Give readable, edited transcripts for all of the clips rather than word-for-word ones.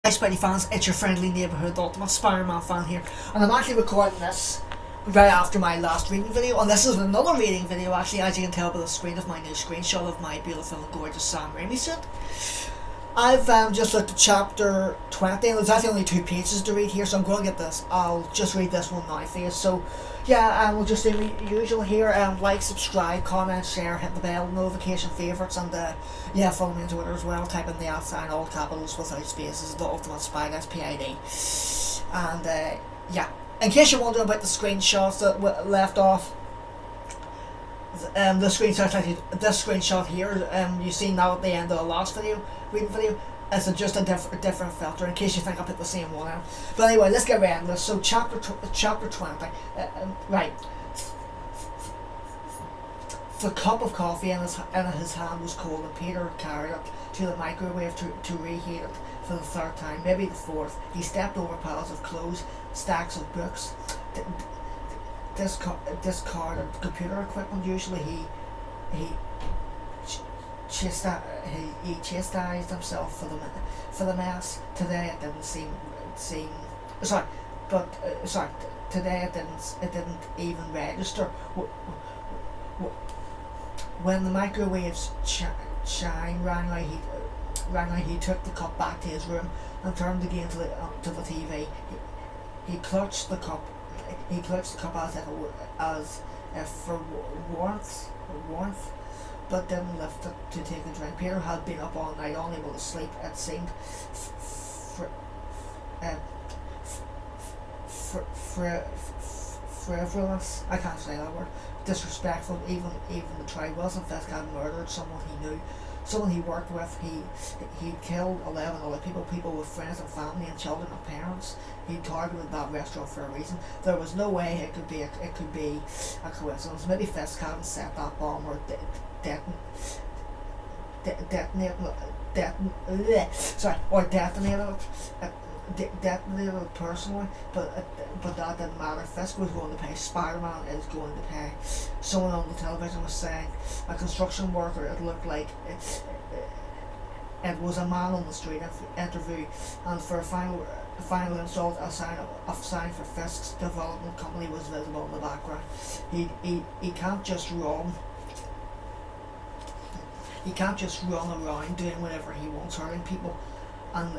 Hi Spidey fans, it's your friendly neighbourhood Ultimate Spider-Man fan here, and I'm actually recording this right after my last reading video, and this is another reading video actually, as you can tell by the screen of my new screenshot of my beautiful and gorgeous Sam Raimi suit. I've just looked at chapter 20, and there's actually only 2 pages to read here, so I'm going to get this. I'll just read this one now for you. So, yeah, we'll just do the usual here. Like, subscribe, comment, share, hit the bell, notification, favourites, and yeah, follow me on Twitter as well. Type in the @ all capitals without spaces, the Ultimate Spy, that's PID. And yeah, in case you're wondering about the screenshots that left off, this screenshot here, you see now at the end of the last reading video, is just a different filter, in case you think I put the same one in. But anyway, let's get right into this. So chapter 20, right. The cup of coffee in his hand was cold, and Peter carried it to the microwave to reheat it for the 3rd time, maybe the 4th. He stepped over piles of clothes, stacks of books, discarded computer equipment. Usually he chastised himself for the mess. Today it didn't seem today it didn't even register. When the microwave's chime rang out, he took the cup back to his room and turned again to the TV. He clutched the cup. As if for warmth, but didn't lift it to take a drink. Peter had been up all night, unable to sleep. It seemed frivolous. I can't say that word. Disrespectful. Even the try. Wilson Fisk had murdered someone he knew, someone he worked with. He killed 11 other people with friends and family and children and parents. He targeted that restaurant for a reason. There was no way it could be a coincidence. Maybe Fisk hadn't set that bomb or detonated it personally, but that didn't matter. Fisk was going to pay. Spider-Man is going to pay. Someone on the television was saying a construction worker. It looked like it was a man on the street interview, and for a final insult, a sign for Fisk's development company was visible in the background. He can't just run. He can't just run around doing whatever he wants, hurting people, and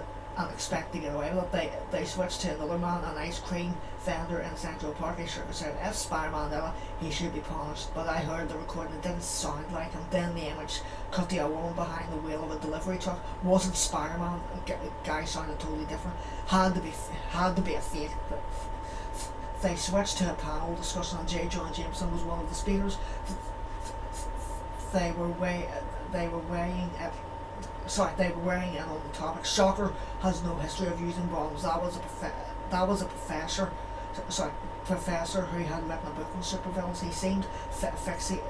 expect to get away with it. They switched to another man, an ice cream vendor in Central Park. He shook his head. If Spider-Man did it, he should be punished. But I heard the recording, it didn't sound like him. Then the image cut to a woman behind the wheel of a delivery truck. Wasn't Spider-Man. Guy sounded totally different. Had to be a fake. They switched to a panel discussion, and J. Jonah Jameson was one of the speakers. They were weighing in on the topic. Shocker has no history of using bombs. That was a professor who had written a book on supervillains. He seemed fixated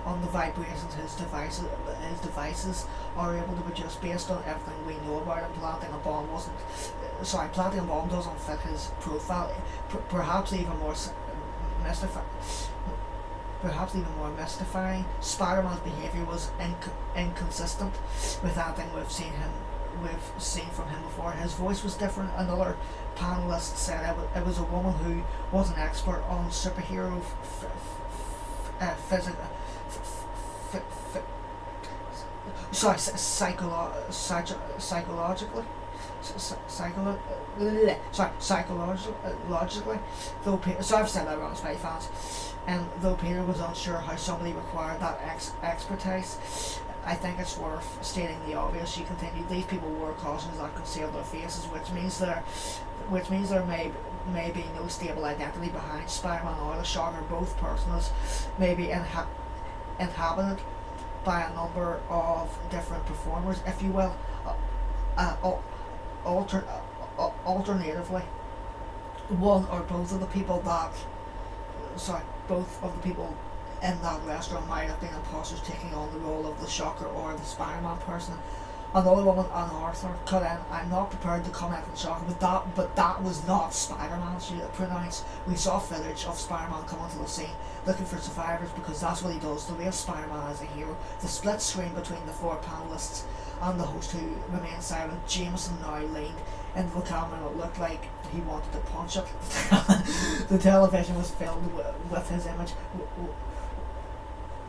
on the vibrations his devices are able to produce based on everything we know about it. Planting a bomb doesn't fit his profile. Perhaps even more mystifying, Spider-Man's behaviour was inconsistent with anything we've seen from him before. His voice was different. Another panelist said it was a woman who was an expert on superhero psychologically, though I've said that wrong, Spidey fans. And though Peter was unsure how somebody required that expertise, I think it's worth stating the obvious. She continued, these people wore costumes that concealed their faces, which means there may be no stable identity behind Spider-Man or the Shocker. Both personas may be inhabited by a number of different performers, if you will. Alternatively, one or both of the people in that restaurant might have been imposters taking on the role of the Shocker or the Spider-Man person. Another woman, an Arthur, cut in. I'm not prepared to comment on shock, but that was not Spider-Man, she pronounced. We saw footage of Spider-Man coming to the scene, looking for survivors, because that's what he does. The real Spider-Man is a hero. The split screen between the four panellists and the host, who remained silent. Jameson now leaned into the camera, and it looked like he wanted to punch it. The television was filled with his image.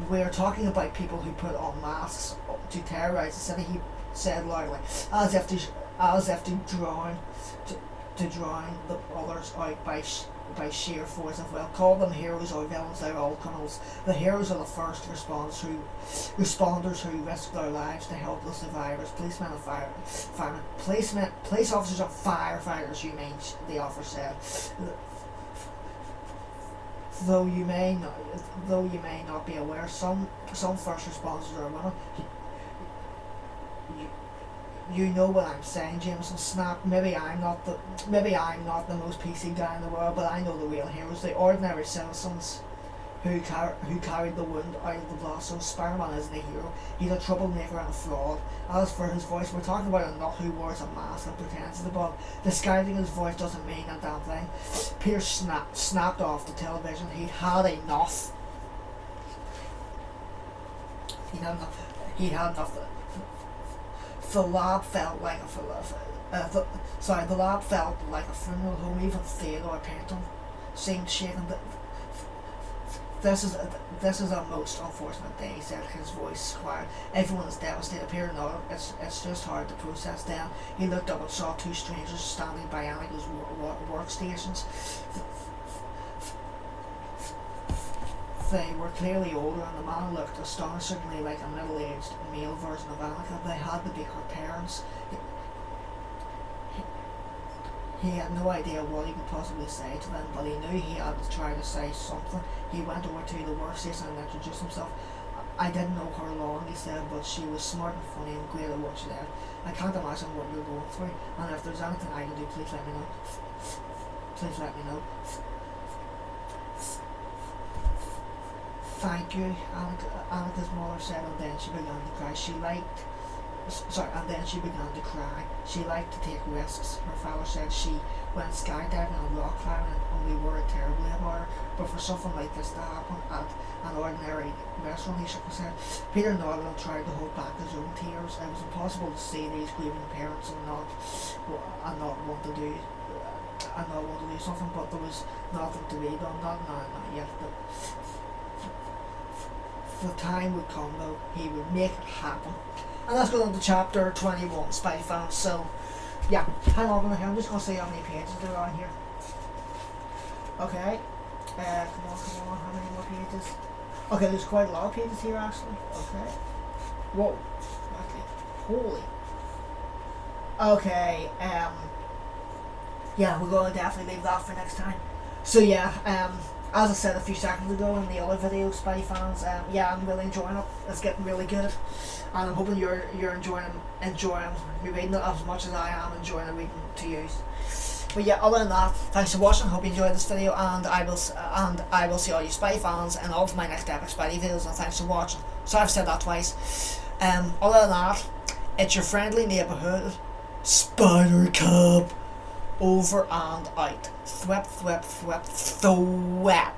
We're talking about people who put on masks to terrorize the city, he said loudly, as if to drown the others out by sheer force of will. Call them heroes or villains, they're all criminals. The heroes are the first responders who risk their lives to help the survivors. Policemen and firemen. Police officers are firefighters, you mean, the officer said. Though you may not be aware, some first responders are women. You know what I'm saying, Jameson snapped. Maybe I'm not the most PC guy in the world, but I know the real heroes, the ordinary citizens who carried the wound out of the blossom. Spider-Man isn't a hero. He's a troublemaker and a fraud. As for his voice, we're talking about a nut who wears a mask and pretends to Bob. Disguising his voice doesn't mean a damn thing. Peter snapped off the television. He'd had enough. He had enough. The lab felt like the lab felt like a funeral home. Even Theodore Penton seemed shaken. This is a most unfortunate day, he said, his voice quiet. Everyone is devastated. Peter nodded. It's just hard to process. Then he looked up and saw two strangers standing by Anika's workstations. They were clearly older, and the man looked astonishingly like a middle-aged male version of Annika. They had to be her parents. He had no idea what he could possibly say to them, but he knew he had to try to say something. He went over to the workstation and introduced himself. I didn't know her long, he said, but she was smart and funny and great at what she did. I can't imagine what you're going through, and if there's anything I can do, please let me know. Please let me know. Thank you, Annika's mother said, and then she began to cry. She liked to take risks. Her father said she went skydiving and rock climbing, and we worried terribly about her. But for something like this to happen at an ordinary restaurant, he shook his head. Peter nodded and tried to hold back his own tears. It was impossible to see these grieving parents and not want to do something, but there was nothing to be done. Not yet. The time would come, though. He would make it happen. And let's go on to chapter 21, Spidey-Fan. So, yeah, hang on a minute. I'm just going to see how many pages there are here. Okay. Come on. How many more pages? Okay, there's quite a lot of pages here, actually. Okay. Whoa. Okay. Holy. Okay, yeah, we're going to definitely leave that for next time. So, yeah, as I said a few seconds ago in the other video, Spidey-Fans, yeah, I'm really enjoying it. It's getting really good, and I'm hoping you're enjoying me reading it as much as I am enjoying it reading to you. But yeah, other than that, thanks for watching. Hope you enjoyed this video, and I will see all you Spidey-Fans in all of my next epic Spidey videos. And thanks for watching. So I've said that twice. Other than that, it's your friendly neighbourhood Spider-Cop over and out. Thwip, thwip, thwip, thwip.